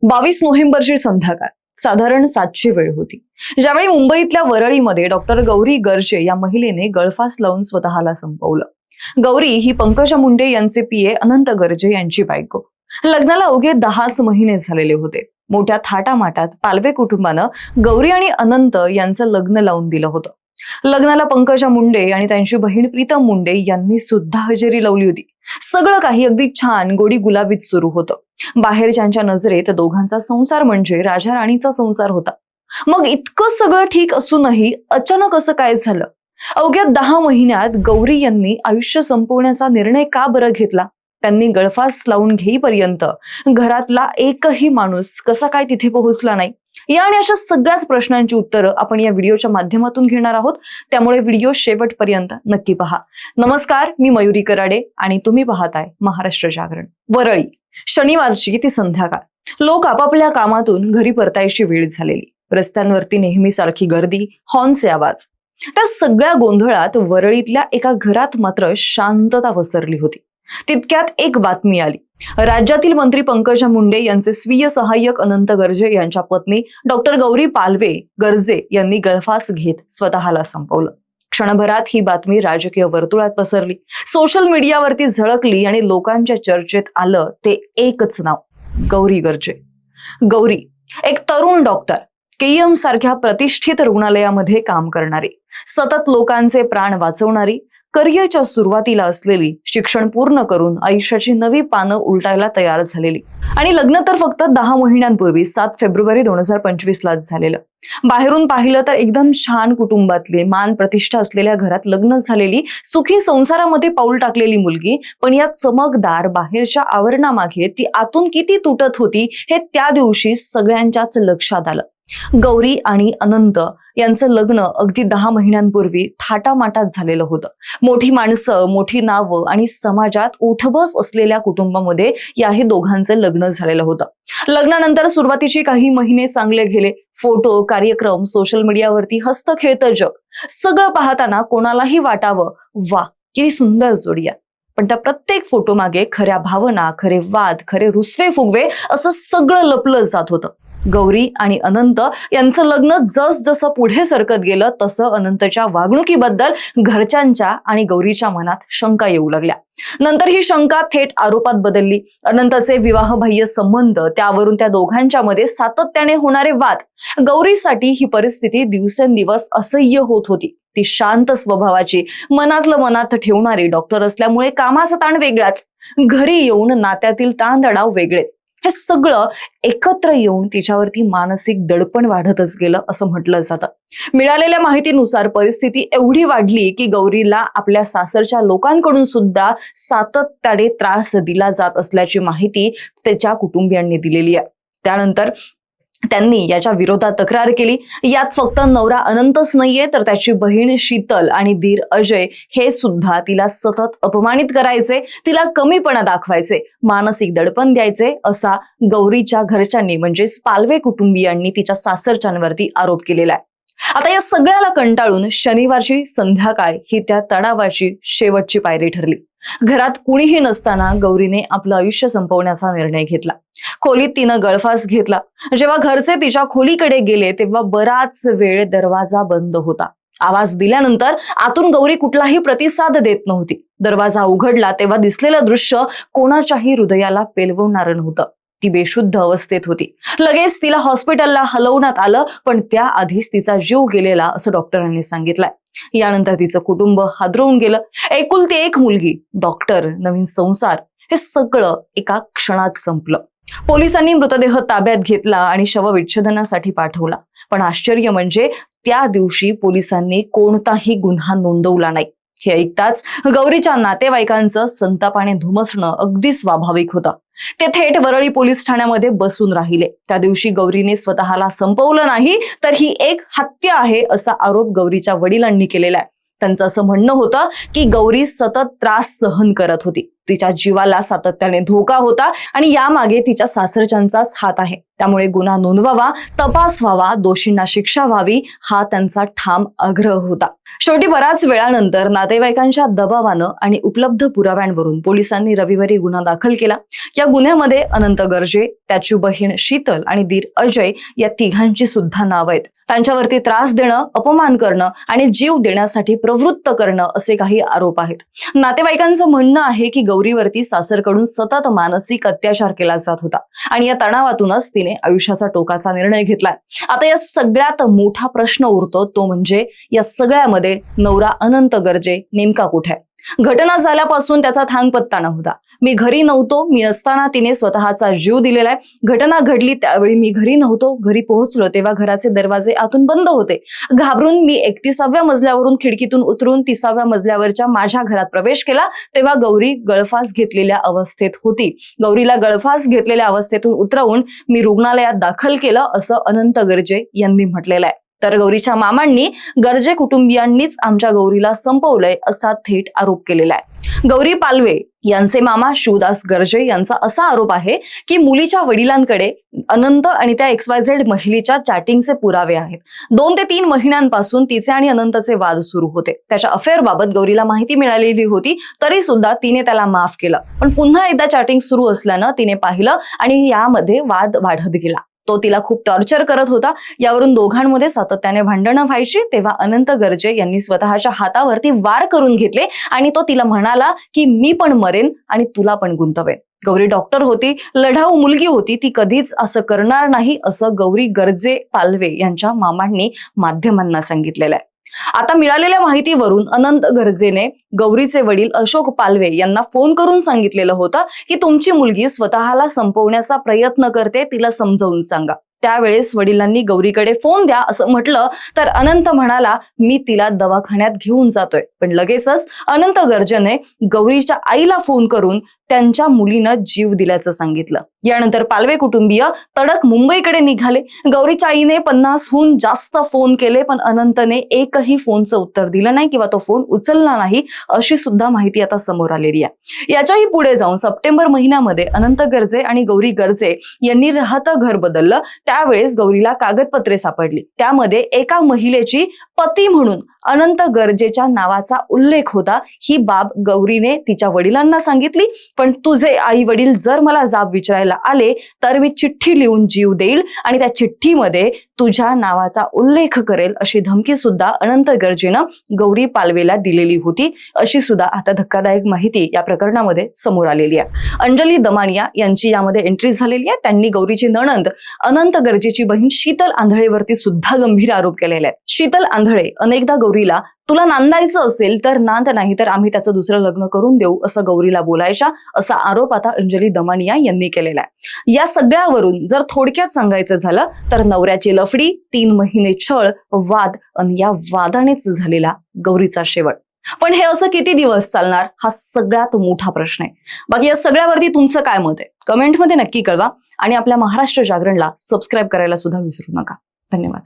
22 नोव्हेंबरची संध्याकाळ साधारण 7ची वेळ होती, ज्यावेळी मुंबईतल्या वरळीमध्ये डॉक्टर गौरी गर्जे या महिलेने गळफास लावून स्वतःला संपवलं. गौरी ही पंकजा मुंडे यांचे पीए अनंत गर्जे यांची बायको. लग्नाला अवघे 10च महिने झालेले होते. मोठ्या थाटामाटात पालवे कुटुंबानं गौरी आणि अनंत यांचं लग्न लावून दिलं होतं. लग्नाला पंकजा मुंडे आणि त्यांची बहीण प्रीतम मुंडे यांनी सुद्धा हजेरी लावली होती. सगळं काही अगदी छान गोडी गुलाबीत सुरू होतं. बाहेरच्यांच्या नजरेत दोघांचा संसार म्हणजे राजा राणीचा संसार होता. मग इतकं सगळं ठीक असूनही अचानक असं काय झालं? अवघ्या 10 महिन्यात गौरी यांनी आयुष्य संपवण्याचा निर्णय का बरं घेतला? त्यांनी गळफास लावून घेईपर्यंत घरातला एकही माणूस कसा काय तिथे पोहोचला नाही? या आणि अशा सगळ्याच प्रश्नांची उत्तरं आपण या व्हिडिओच्या माध्यमातून घेणार आहोत, त्यामुळे व्हिडिओ शेवटपर्यंत नक्की पहा. नमस्कार, मी मयुरी कराडे आणि तुम्ही पाहताय महाराष्ट्र जागरण. वरळी, शनिवारची ती संध्याकाळ. लोक आपापल्या कामातून घरी परतायची वेळ झालेली. रस्त्यांवरती नेहमीसारखी गर्दी, हॉर्नचे आवाज. त्या सगळ्या गोंधळात वरळीतल्या एका घरात मात्र शांतता पसरली होती. तितक्यात एक बातमी आली. राज्यातील मंत्री पंकजा मुंडे यांचे स्वीय सहाय्यक अनंत गर्जे यांच्या पत्नी डॉक्टर गौरी पालवे गर्जे यांनी गळफास घेत स्वतःला संपवलं. क्षणभरात ही बातमी राजकीय वर्तुळात पसरली, सोशल मीडियावरती झळकली आणि लोकांच्या चर्चेत आलं ते एकच नाव, गौरी गर्जे. गौरी एक तरुण डॉक्टर, केईएम सारख्या प्रतिष्ठित रुग्णालयामध्ये काम करणारी, सतत लोकांचे प्राण वाचवणारी, करिअरच्या सुरुवातीला असलेली, शिक्षण पूर्ण करून आयुष्याची नवी पानं उलटायला तयार झालेली. आणि लग्न तर फक्त 10 महिन्यांपूर्वी 7 फेब्रुवारी 2025 लाच झालेलं. बाहेरून पाहिलं तर एकदम छान कुटुंबातले, मान प्रतिष्ठा असलेल्या घरात लग्न झालेली, सुखी संसारामध्ये पाऊल टाकलेली मुलगी. पण या चमकदार बाहेरच्या आवरणामागे ती आतून किती तुटत होती हे त्या दिवशी सगळ्यांच्याच लक्षात आलं. गौरी आणि अनंत यांचं लग्न अगदी 10 महिन्यांपूर्वी थाटामाटात झालेलं होतं. मोठी माणसं, मोठी नावं आणि समाजात उठबस असलेल्या कुटुंबामध्ये याही दोघांचं लग्न झालेलं होतं. लग्नानंतर सुरुवातीचे काही महिने चांगले गेले. फोटो, कार्यक्रम, सोशल मीडियावरती हसतं खेळतं जग. सगळं पाहताना कोणालाही वाटावं, वा किती सुंदर जोडी आहे. पण त्या प्रत्येक फोटो मागे खऱ्या भावना, खरे वाद, खरे रुसवे फुगवे असं सगळं लपलं जात होतं. गौरी आणि अनंत यांचं लग्न जसजसं पुढे सरकत गेलं तसं अनंतच्या वागणुकीबद्दल घरच्यांच्या आणि गौरीच्या मनात शंका येऊ लागल्या. नंतर ही शंका थेट आरोपात बदलली. अनंतचे विवाहबाह्य संबंध, त्यावरून त्या दोघांच्या मध्ये सातत्याने होणारे वाद. गौरीसाठी ही परिस्थिती दिवसेंदिवस असह्य होत होती. ती शांत स्वभावाची, मनातलं मनात ठेवणारी डॉक्टर असल्यामुळे कामाचा ताण वेगळाच, घरी येऊन नात्यातील ताणतणाव वेगळेच. हे सगळं एकत्र येऊन तिच्यावरती मानसिक दडपण वाढतच गेलं असं म्हटलं जातं. मिळालेल्या माहितीनुसार परिस्थिती एवढी वाढली की गौरीला आपल्या सासरच्या लोकांकडून सुद्धा सातत्याने त्रास दिला जात असल्याची माहिती त्याच्या कुटुंबियांनी दिलेली आहे. त्यानंतर त्यांनी याच्या विरोधात तक्रार केली. यात फक्त नवरा अनंतच नाहीये, तर त्याची बहीण शीतल आणि दीर अजय हे सुद्धा तिला सतत अपमानित करायचे, तिला कमीपणा दाखवायचे, मानसिक दडपण द्यायचे असा गौरीच्या घरच्यांनी म्हणजेच पालवे कुटुंबियांनी तिच्या सासरच्यांवरती आरोप केलेला आहे. आता या सगळ्याला कंटाळून शनिवारची संध्याकाळ ही त्या तणावाची शेवटची पायरी ठरली. घरात कुणीही नसताना गौरीने आपलं आयुष्य संपवण्याचा निर्णय घेतला. खोलीत तिनं गळफास घेतला. जेव्हा घरचे तिच्या खोलीकडे गेले तेव्हा बराच वेळ दरवाजा बंद होता. आवाज दिल्यानंतर आतून गौरी कुठलाही प्रतिसाद देत नव्हती. दरवाजा उघडला तेव्हा दिसलेलं दृश्य कोणाच्याही हृदयाला पेलवणारं नव्हतं. ती बेशुद्ध अवस्थेत होती. लगेच तिला हॉस्पिटलला हलवण्यात आलं, पण त्याआधीच तिचा जीव गेलेला असं डॉक्टरांनी सांगितलंय. यानंतर तिचं कुटुंब हादरवून गेलं. एकुलती एक मुलगी, डॉक्टर, नवीन संसार, हे सगळं एका क्षणात संपलं. पोलिसांनी मृतदेह ताब्यात घेतला आणि शवविच्छेदनासाठी पाठवला. पण आश्चर्य म्हणजे त्या दिवशी पोलिसांनी कोणताही गुन्हा नोंदवला नाही. हे ऐकताच गौरीच्या नातेवाईकांचं संतापाने धुमसणं अगदी स्वाभाविक होतं. ते थेट वरळी पोलीस ठाण्यामध्ये बसून राहिले. त्या दिवशी गौरीने स्वतःला संपवलं नाही, तर ही एक हत्या आहे असा आरोप गौरीच्या वडिलांनी केलेला आहे. त्यांचं असं म्हणणं होतं की गौरी सतत त्रास सहन करत होती, तिच्या जीवाला सातत्याने धोका होता आणि यामागे तिच्या सासरच्यांचाच हात आहे. त्यामुळे गुन्हा नोंदवावा, तपास व्हावा, दोषींना शिक्षा व्हावी हा त्यांचा ठाम आग्रह होता. शेवटी बऱ्याच वेळानंतर नातेवाईकांच्या दबावानं आणि उपलब्ध पुराव्यांवरून पोलिसांनी रविवारी गुन्हा दाखल केला. या गुन्ह्यामध्ये अनंत गर्जे, त्याची बहीण शीतल आणि दीर अजय या तिघांची सुद्धा नावं आहेत. त्यांच्यावरती त्रास देणं, अपमान करणं आणि जीव देण्यासाठी प्रवृत्त करणं असे काही आरोप आहेत. नातेवाईकांचं म्हणणं आहे की गौरीवरती सासरकडून सतत मानसिक अत्याचार केला जात होता आणि या तणावातूनच तिने आयुष्याचा टोकाचा निर्णय घेतलाय. आता या सगळ्यात मोठा प्रश्न उरतो तो म्हणजे या सगळ्यामध्ये नवरा अनंत गर्जे नेमका कुठे आहे? घटना झाल्यापासून त्याचा थांगपत्ता नव्हता. मी घरी नव्हतो, मी नसताना तिने स्वतःचा जीव दिलेला आहे. घटना घडली त्यावेळी मी घरी नव्हतो. घरी पोहोचलो तेव्हा घराचे दरवाजे आतून बंद होते. घाबरून मी 31व्या मजल्यावरून खिडकीतून उतरून 30व्या मजल्यावरच्या माझ्या घरात प्रवेश केला तेव्हा गौरी गळफास घेतलेल्या अवस्थेत होती. गौरीला गळफास घेतलेल्या अवस्थेतून उतरवून मी रुग्णालयात दाखल केलं असं अनंत गर्जे यांनी म्हटलेलं आहे. तर गौरीच्या मामांनी गर्जे कुटुंबियांनीच आमच्या गौरीला संपवलंय असा थेट आरोप केलेला आहे. गौरी पालवे यांचे मामा शिवदास गर्जे यांचा असा आरोप आहे की मुलीच्या वडिलांकडे अनंत आणि त्या XYZ महिलेच्या चॅटिंगचे पुरावे आहेत. 2 ते 3 महिन्यांपासून तिचे आणि अनंतचे वाद सुरू होते. त्याच्या अफेअर बाबत गौरीला माहिती मिळालेली होती तरी सुद्धा तिने त्याला माफ केलं. पण पुन्हा एकदा चॅटिंग सुरू असल्यानं तिने पाहिलं आणि यामध्ये वाद वाढत गेला. तो तिला खूप टॉर्चर करत होता. यावरून दोघांमध्ये सातत्याने भांडणं व्हायची. तेव्हा अनंत गर्जे यांनी स्वतःच्या हातावरती वार करून घेतले आणि तो तिला म्हणाला की मी पण मरेन आणि तुला पण गुंतवेन. गौरी डॉक्टर होती, लढाऊ मुलगी होती, ती कधीच असं करणार नाही असं गौरी गर्जे पालवे यांच्या मामांनी माध्यमांना सांगितलेलं आहे. आता मिळालेल्या माहितीवरून अनंत गर्जेने गौरीचे वडील अशोक पालवे यांना फोन करून सांगितलेलं होतं की तुमची मुलगी स्वतःला संपवण्याचा प्रयत्न करते, तिला समजावून सांगा. त्यावेळेस वडिलांनी गौरीकडे फोन द्या असं म्हटलं तर अनंत म्हणाला मी तिला दवाखान्यात घेऊन जातोय. पण लगेचच अनंत गर्जेने गौरीच्या आईला फोन करून त्यांच्या मुलीनं जीव दिल्याचं सांगितलं. यानंतर पालवे कुटुंबीय तडक मुंबईकडे निघाले. गौरीच्या आईने 50हून जास्त फोन केले पण अनंतने एकही फोनचं उत्तर दिलं नाही किंवा तो फोन उचलला नाही अशी सुद्धा माहिती आता समोर आलेली आहे. याच्याही पुढे जाऊन सप्टेंबर महिन्यामध्ये अनंत गर्जे आणि गौरी गर्जे यांनी राहतं घर बदललं. त्यावेळेस गौरीला कागदपत्रे सापडली. त्यामध्ये एका महिलेची पती म्हणून अनंत गर्जेच्या नावाचा उल्लेख होता. ही बाब गौरीने तिच्या वडिलांना सांगितली. पण तुझे आई वडील जर मला जाब विचारायला आले तर मी चिठ्ठी लिहून जीव देईल आणि त्या चिठ्ठीमध्ये तुझ्या नावाचा उल्लेख करेल अशी धमकी सुद्धा अनंत गर्जेनं गौरी पालवेला दिलेली होती अशी सुद्धा आता धक्कादायक माहिती या प्रकरणामध्ये समोर आलेली आहे. अंजली दमानिया यांची यामध्ये एंट्री झालेली आहे. त्यांनी गौरीची नणंद अनंत गर्जेची बहीण शीतल आंधळेवरती सुद्धा गंभीर आरोप केलेले आहेत. शीतल आंधळे अनेकदा गौरीला तुला नांदायचं असेल तर नांद, नाही तर आम्ही त्याचं दुसरं लग्न करून देऊ असं गौरीला बोलायच्या असा आरोप आता अंजली दमानिया यांनी केलेला आहे. या सगळ्यावरून जर थोडक्यात सांगायचं झालं तर नवऱ्याची लफडी, 3 महिने छळ, वाद आणि या वादानेच झालेला गौरीचा शेवट. पण हे असं किती दिवस चालणार हा सगळ्यात मोठा प्रश्न आहे. बाकी या सगळ्यावरती तुमचं काय मत आहे कमेंटमध्ये नक्की कळवा आणि आपल्या महाराष्ट्र जागरणला सबस्क्राईब करायला सुद्धा विसरू नका. धन्यवाद.